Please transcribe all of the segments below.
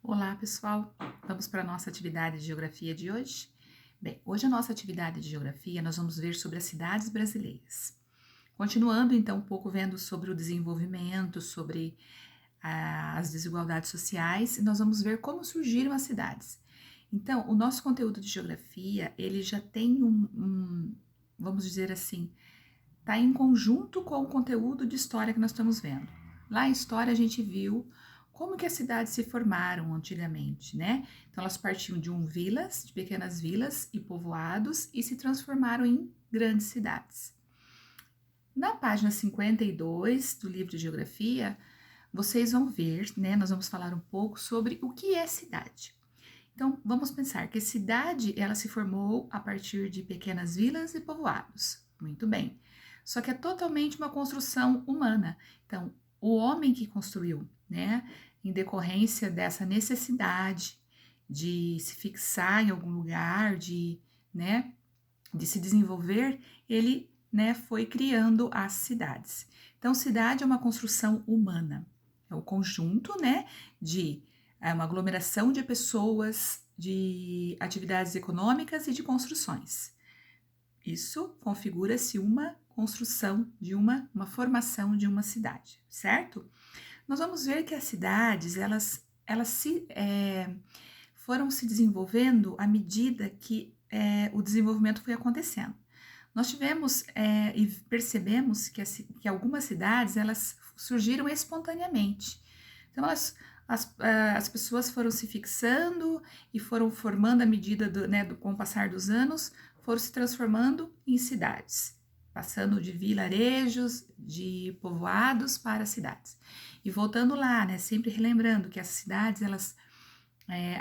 Olá, pessoal! Vamos para a nossa atividade de geografia de hoje? Bem, hoje a nossa atividade de geografia nós vamos ver sobre as cidades brasileiras. Continuando, então, um pouco vendo sobre o desenvolvimento, sobre as desigualdades sociais, e nós vamos ver como surgiram as cidades. Então, o nosso conteúdo de geografia, ele já tem vamos dizer assim, está em conjunto com o conteúdo de história que nós estamos vendo. Lá em história a gente viu como que as cidades se formaram antigamente, né? Então elas partiam de pequenas vilas e povoados e se transformaram em grandes cidades. Na página 52 do livro de geografia, vocês vão ver, né? Nós vamos falar um pouco sobre o que é cidade. Então, vamos pensar que a cidade, ela se formou a partir de pequenas vilas e povoados. Muito bem. Só que é totalmente uma construção humana. Então, o homem que construiu, né, em decorrência dessa necessidade de se fixar em algum lugar, né, de se desenvolver, ele, né, foi criando as cidades. Então, cidade é uma construção humana. É o conjunto, né, de uma aglomeração de pessoas, de atividades econômicas e de construções. Isso configura-se uma construção de uma formação de uma cidade, certo? Nós vamos ver que as cidades, foram se desenvolvendo à medida que o desenvolvimento foi acontecendo. Nós tivemos e percebemos que algumas cidades, elas surgiram espontaneamente. Então, as pessoas foram se fixando e foram formando à medida com o passar dos anos, foram se transformando em cidades, passando de vilarejos, de povoados para cidades. E voltando lá, né, sempre relembrando que as cidades,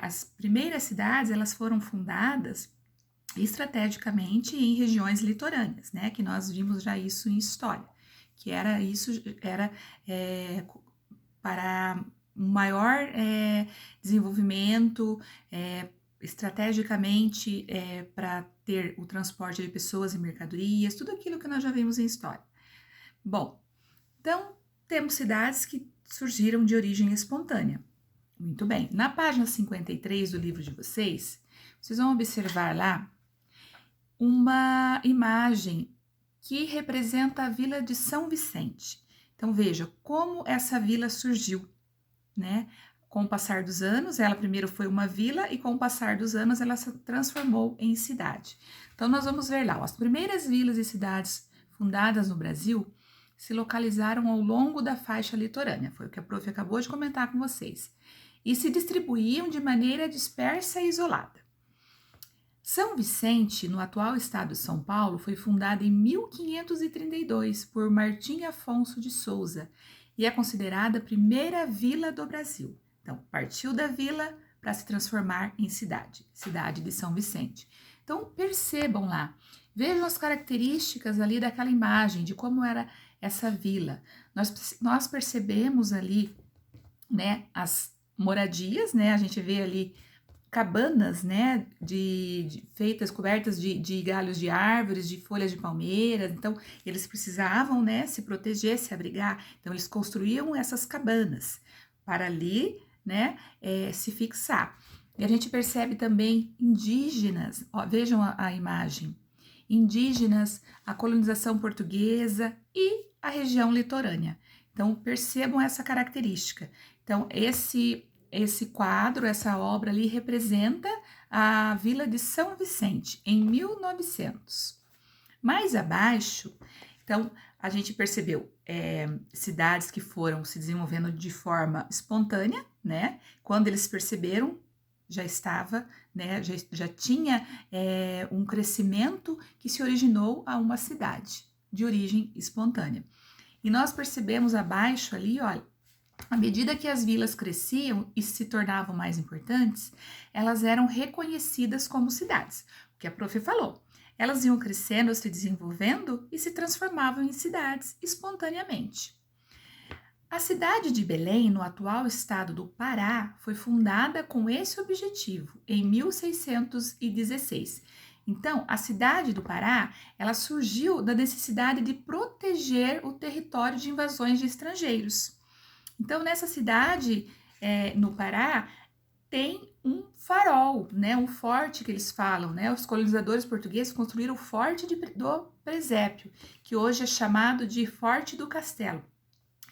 as primeiras cidades, elas foram fundadas estrategicamente em regiões litorâneas, né, que nós vimos já isso em história, que era para um maior desenvolvimento, estrategicamente para ter o transporte de pessoas e mercadorias, tudo aquilo que nós já vimos em história. Bom, então temos cidades que surgiram de origem espontânea. Muito bem, na página 53 do livro de vocês vão observar lá uma imagem que representa a vila de São Vicente. Então veja como essa vila surgiu, né? Com o passar dos anos, ela primeiro foi uma vila e com o passar dos anos ela se transformou em cidade. Então nós vamos ver lá, as primeiras vilas e cidades fundadas no Brasil se localizaram ao longo da faixa litorânea, foi o que a prof acabou de comentar com vocês, e se distribuíam de maneira dispersa e isolada. São Vicente, no atual estado de São Paulo, foi fundada em 1532 por Martim Afonso de Souza e é considerada a primeira vila do Brasil. Então, partiu da vila para se transformar em cidade de São Vicente. Então, percebam lá, vejam as características ali daquela imagem, de como era essa vila. Nós percebemos ali, né, as moradias, né, a gente vê ali cabanas, né, feitas, cobertas de galhos de árvores, de folhas de palmeiras. Então eles precisavam, né, se proteger, se abrigar. Então eles construíam essas cabanas para ali, né, se fixar. E a gente percebe também indígenas, ó, vejam a imagem, indígenas, a colonização portuguesa e a região litorânea. Então percebam essa característica. Então esse quadro, essa obra ali representa a Vila de São Vicente, em 1900. Mais abaixo, então, a gente percebeu cidades que foram se desenvolvendo de forma espontânea, né? Quando eles perceberam, já estava, né? Já tinha um crescimento que se originou a uma cidade de origem espontânea. E nós percebemos abaixo ali, olha, à medida que as vilas cresciam e se tornavam mais importantes, elas eram reconhecidas como cidades. O que a prof falou, elas iam crescendo, se desenvolvendo e se transformavam em cidades espontaneamente. A cidade de Belém, no atual estado do Pará, foi fundada com esse objetivo em 1616. Então, a cidade do Pará, ela surgiu da necessidade de proteger o território de invasões de estrangeiros. Então, nessa cidade, no Pará, tem um farol, né, um forte que eles falam, né, os colonizadores portugueses construíram o Forte do Presépio, que hoje é chamado de Forte do Castelo.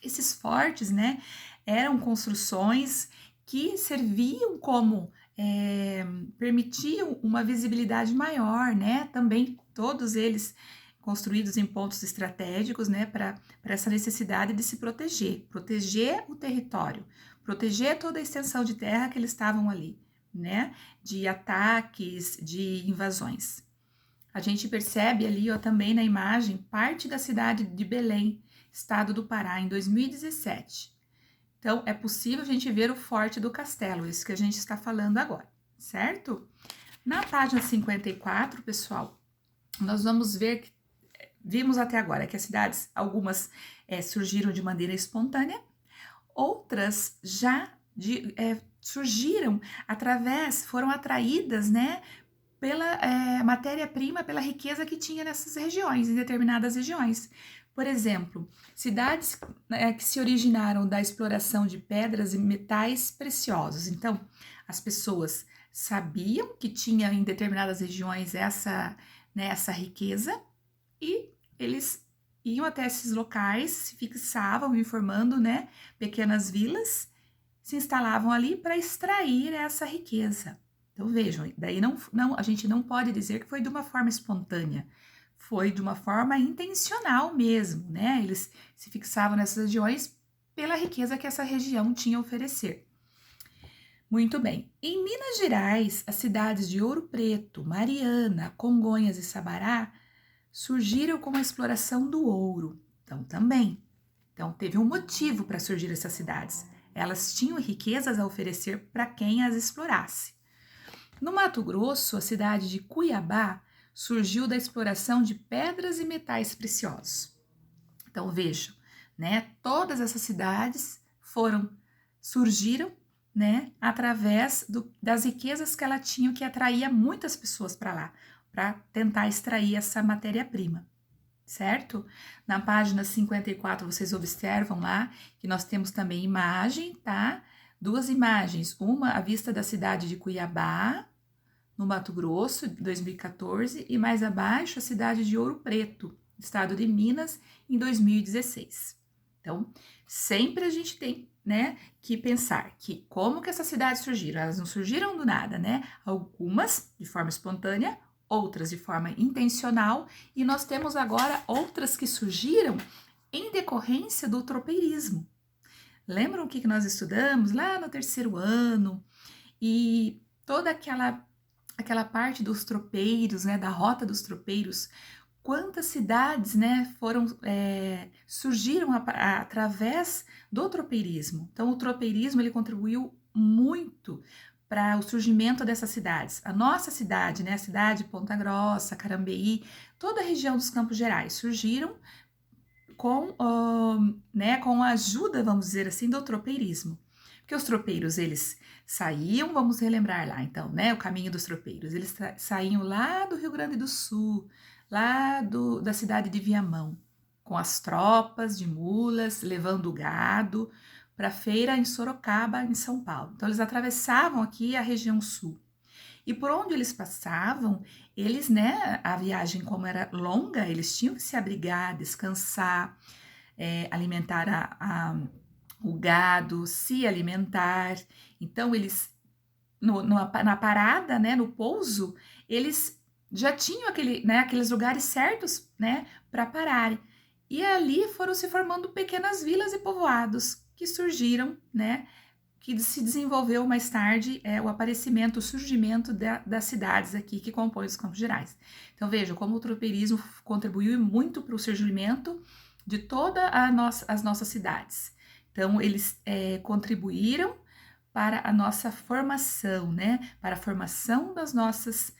Esses fortes, né, eram construções que serviam como, permitiam uma visibilidade maior, né, também todos eles construídos em pontos estratégicos, né, para essa necessidade de se proteger o território, proteger toda a extensão de terra que eles estavam ali, né, de ataques, de invasões. A gente percebe ali, ó, também na imagem, parte da cidade de Belém, estado do Pará, em 2017. Então, é possível a gente ver o Forte do Castelo, isso que a gente está falando agora, certo? Na página 54, pessoal, nós vamos ver que vimos até agora que as cidades, algumas surgiram de maneira espontânea, outras já surgiram foram atraídas, né, pela matéria-prima, pela riqueza que tinha nessas regiões, em determinadas regiões. Por exemplo, cidades que se originaram da exploração de pedras e metais preciosos. Então, as pessoas sabiam que tinha em determinadas regiões essa riqueza e eles iam até esses locais, se fixavam, informando, né, pequenas vilas, se instalavam ali para extrair essa riqueza. Então vejam, daí a gente não pode dizer que foi de uma forma espontânea, foi de uma forma intencional mesmo, né? Eles se fixavam nessas regiões pela riqueza que essa região tinha a oferecer. Muito bem. Em Minas Gerais, as cidades de Ouro Preto, Mariana, Congonhas e Sabará surgiram com a exploração do ouro. Então, também. Então, teve um motivo para surgir essas cidades. Elas tinham riquezas a oferecer para quem as explorasse. No Mato Grosso, a cidade de Cuiabá surgiu da exploração de pedras e metais preciosos. Então, vejam, né? Todas essas cidades surgiram, né, através das riquezas que ela tinha, que atraía muitas pessoas para lá, para tentar extrair essa matéria-prima, certo? Na página 54, vocês observam lá que nós temos também imagem, tá? Duas imagens, uma à vista da cidade de Cuiabá, no Mato Grosso, 2014, e mais abaixo a cidade de Ouro Preto, estado de Minas, em 2016. Então, sempre a gente tem, né, que pensar que como que essas cidades surgiram? Elas não surgiram do nada, né? Algumas de forma espontânea, outras de forma intencional, e nós temos agora outras que surgiram em decorrência do tropeirismo. Lembram o que nós estudamos lá no terceiro ano? E toda aquela parte dos tropeiros, né, da rota dos tropeiros, quantas cidades, né, surgiram através do tropeirismo. Então, o tropeirismo ele contribuiu muito para o surgimento dessas cidades. A nossa cidade, né, a cidade de Ponta Grossa, Carambeí, toda a região dos Campos Gerais surgiram com a ajuda, vamos dizer assim, do tropeirismo. Porque os tropeiros, eles saíam, vamos relembrar lá então, né, o caminho dos tropeiros, eles saíam lá do Rio Grande do Sul, lá da cidade de Viamão, com as tropas de mulas, levando gado para a feira em Sorocaba, em São Paulo. Então, eles atravessavam aqui a região sul. E por onde eles passavam, eles, né, a viagem como era longa, eles tinham que se abrigar, descansar, alimentar o gado, se alimentar. Então, eles, na parada, né, no pouso, eles já tinham aqueles lugares certos, né, para pararem. E ali foram se formando pequenas vilas e povoados que surgiram, né, que se desenvolveu mais tarde o aparecimento, o surgimento das cidades aqui que compõem os Campos Gerais. Então vejam como o tropeirismo contribuiu muito para o surgimento de todas as nossas cidades. Então eles contribuíram para a nossa formação, né? Para a formação das nossas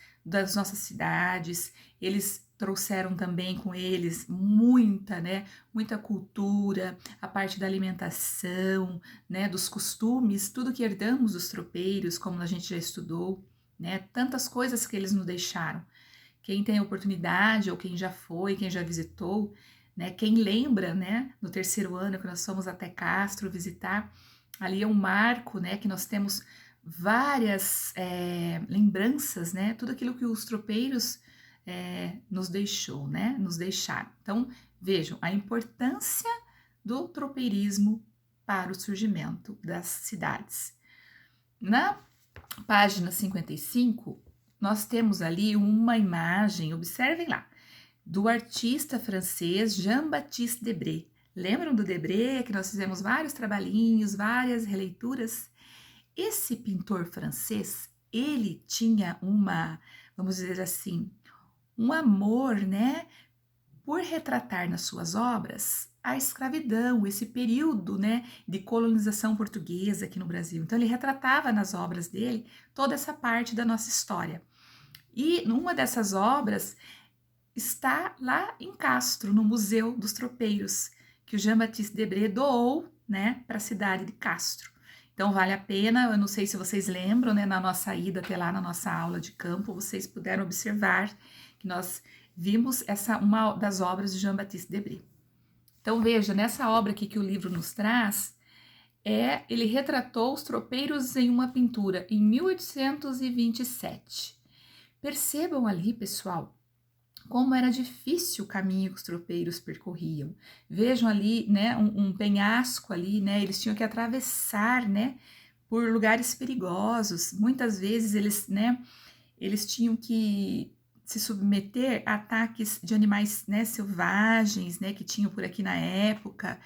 cidades. Eles trouxeram também com eles muita cultura, a parte da alimentação, né, dos costumes, tudo que herdamos dos tropeiros, como a gente já estudou, né, tantas coisas que eles nos deixaram. Quem tem oportunidade, ou quem já foi, quem já visitou, né, quem lembra, né, no terceiro ano que nós fomos até Castro visitar, ali é um marco, né, que nós temos várias lembranças, né? Tudo aquilo que os tropeiros nos deixou, né? Nos deixaram. Então, vejam a importância do tropeirismo para o surgimento das cidades. Na página 55, nós temos ali uma imagem, observem lá, do artista francês Jean-Baptiste Debré. Lembram do Debré, que nós fizemos vários trabalhinhos, várias releituras? Esse pintor francês, ele tinha vamos dizer assim, um amor, né, por retratar nas suas obras a escravidão, esse período, né, de colonização portuguesa aqui no Brasil. Então, ele retratava nas obras dele toda essa parte da nossa história. E numa dessas obras está lá em Castro, no Museu dos Tropeiros, que o Jean-Baptiste Debré doou, né, para a cidade de Castro. Então, vale a pena, eu não sei se vocês lembram, né, na nossa ida até lá, na nossa aula de campo, vocês puderam observar que nós vimos uma das obras de Jean-Baptiste Debré. Então, veja, nessa obra aqui que o livro nos traz, ele retratou os tropeiros em uma pintura em 1827. Percebam ali, pessoal, como era difícil o caminho que os tropeiros percorriam. Vejam ali, né, um penhasco ali, né, eles tinham que atravessar, né, por lugares perigosos. Muitas vezes eles tinham que se submeter a ataques de animais, né, selvagens, né, que tinham por aqui na época.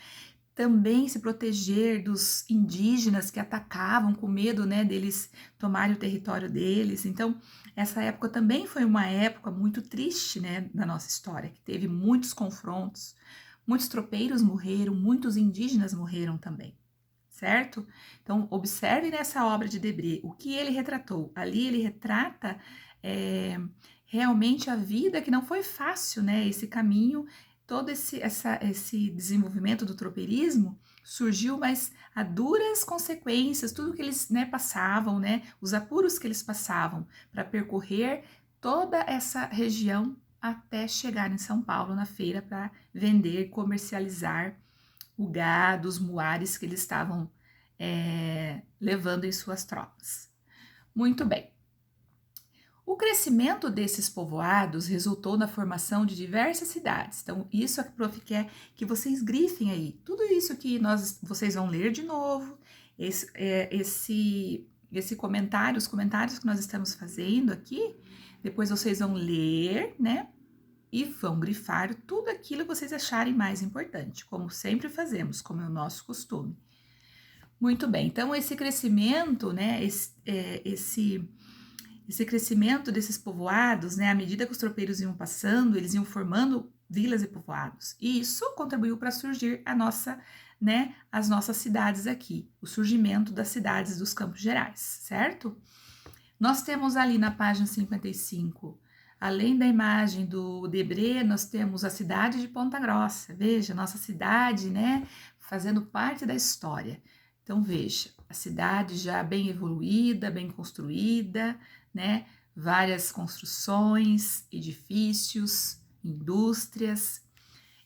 Também se proteger dos indígenas que atacavam com medo, né, deles tomarem o território deles. Então, essa época também foi uma época muito triste, né, da nossa história, que teve muitos confrontos, muitos tropeiros morreram, muitos indígenas morreram também, certo? Então, observe nessa obra de Debré o que ele retratou. Ali ele retrata realmente a vida que não foi fácil, né, esse caminho. Todo esse desenvolvimento do tropeirismo surgiu, mas a duras consequências, tudo que eles, né, passavam, né, os apuros que eles passavam para percorrer toda essa região até chegar em São Paulo na feira para vender, comercializar o gado, os muares que eles estavam levando em suas tropas. Muito bem. O crescimento desses povoados resultou na formação de diversas cidades. Então, isso a Prof quer que vocês grifem aí. Tudo isso que vocês vão ler de novo, esse comentário, os comentários que nós estamos fazendo aqui, depois vocês vão ler, né? E vão grifar tudo aquilo que vocês acharem mais importante, como sempre fazemos, como é o nosso costume. Muito bem, então esse crescimento, né? Esse crescimento desses povoados, né, à medida que os tropeiros iam passando, eles iam formando vilas e povoados. E isso contribuiu para surgir as nossas cidades aqui, o surgimento das cidades dos Campos Gerais, certo? Nós temos ali na página 55, além da imagem do Debré, nós temos a cidade de Ponta Grossa. Veja, nossa cidade, né, fazendo parte da história. Então, veja, a cidade já bem evoluída, bem construída, né? Várias construções, edifícios, indústrias.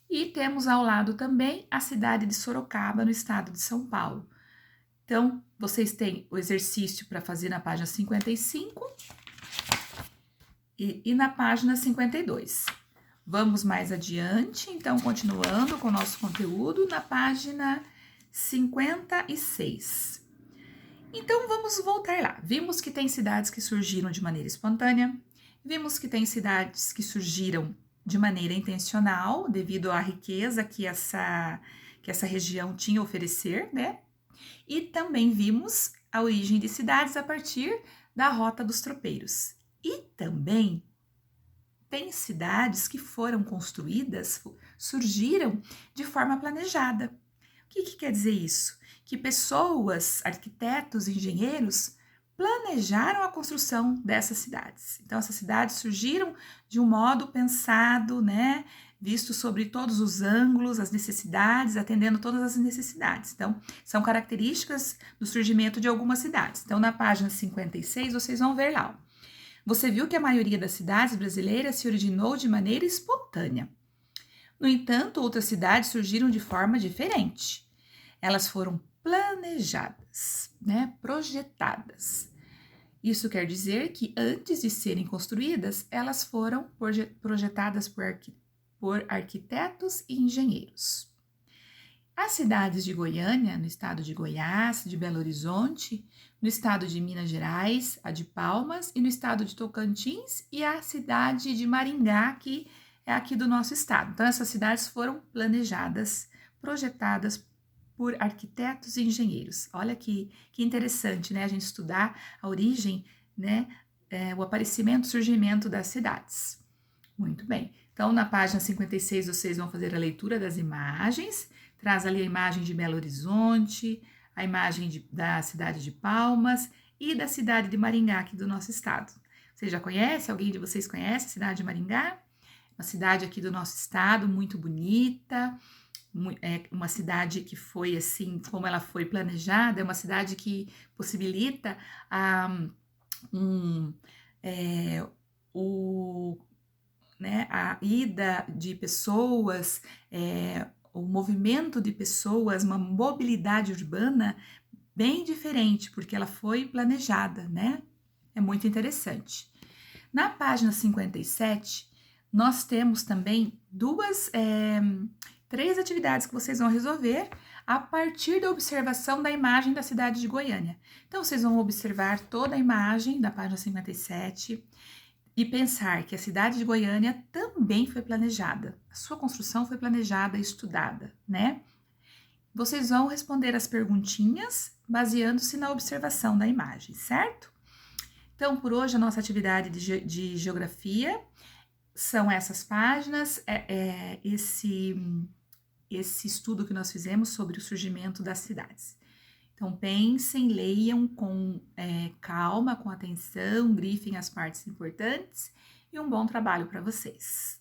E temos ao lado também a cidade de Sorocaba, no estado de São Paulo. Então, vocês têm o exercício para fazer na página 55 e na página 52. Vamos mais adiante, então, continuando com o nosso conteúdo, na página 56. Então, vamos voltar lá. Vimos que tem cidades que surgiram de maneira espontânea, vimos que tem cidades que surgiram de maneira intencional, devido à riqueza que essa região tinha a oferecer, né? E também vimos a origem de cidades a partir da Rota dos Tropeiros. E também tem cidades que foram construídas, surgiram de forma planejada. O que quer dizer isso? Que pessoas, arquitetos, engenheiros, planejaram a construção dessas cidades. Então, essas cidades surgiram de um modo pensado, né? Visto sobre todos os ângulos, as necessidades, atendendo todas as necessidades. Então, são características do surgimento de algumas cidades. Então, na página 56, vocês vão ver lá. Você viu que a maioria das cidades brasileiras se originou de maneira espontânea. No entanto, outras cidades surgiram de forma diferente. Elas foram planejadas, né? Projetadas. Isso quer dizer que antes de serem construídas, elas foram projetadas por arquitetos e engenheiros. As cidades de Goiânia, no estado de Goiás, de Belo Horizonte, no estado de Minas Gerais, a de Palmas, e no estado de Tocantins, e a cidade de Maringá, que é aqui do nosso estado. Então, essas cidades foram planejadas, projetadas por arquitetos e engenheiros. Olha que interessante, né? A gente estudar a origem, né? O aparecimento, surgimento das cidades. Muito bem. Então, na página 56, vocês vão fazer a leitura das imagens. Traz ali a imagem de Belo Horizonte, a imagem da cidade de Palmas e da cidade de Maringá, aqui do nosso estado. Você já conhece? Alguém de vocês conhece a cidade de Maringá? Uma cidade aqui do nosso estado, muito bonita, é uma cidade que foi assim, como ela foi planejada, é uma cidade que possibilita a ida de pessoas, o movimento de pessoas, uma mobilidade urbana bem diferente, porque ela foi planejada, né? É muito interessante. Na página 57, nós temos também três atividades que vocês vão resolver a partir da observação da imagem da cidade de Goiânia. Então, vocês vão observar toda a imagem da página 57 e pensar que a cidade de Goiânia também foi planejada. A sua construção foi planejada e estudada, né? Vocês vão responder as perguntinhas baseando-se na observação da imagem, certo? Então, por hoje, a nossa atividade de geografia são essas páginas, esse estudo que nós fizemos sobre o surgimento das cidades. Então, pensem, leiam com calma, com atenção, grifem as partes importantes e um bom trabalho para vocês.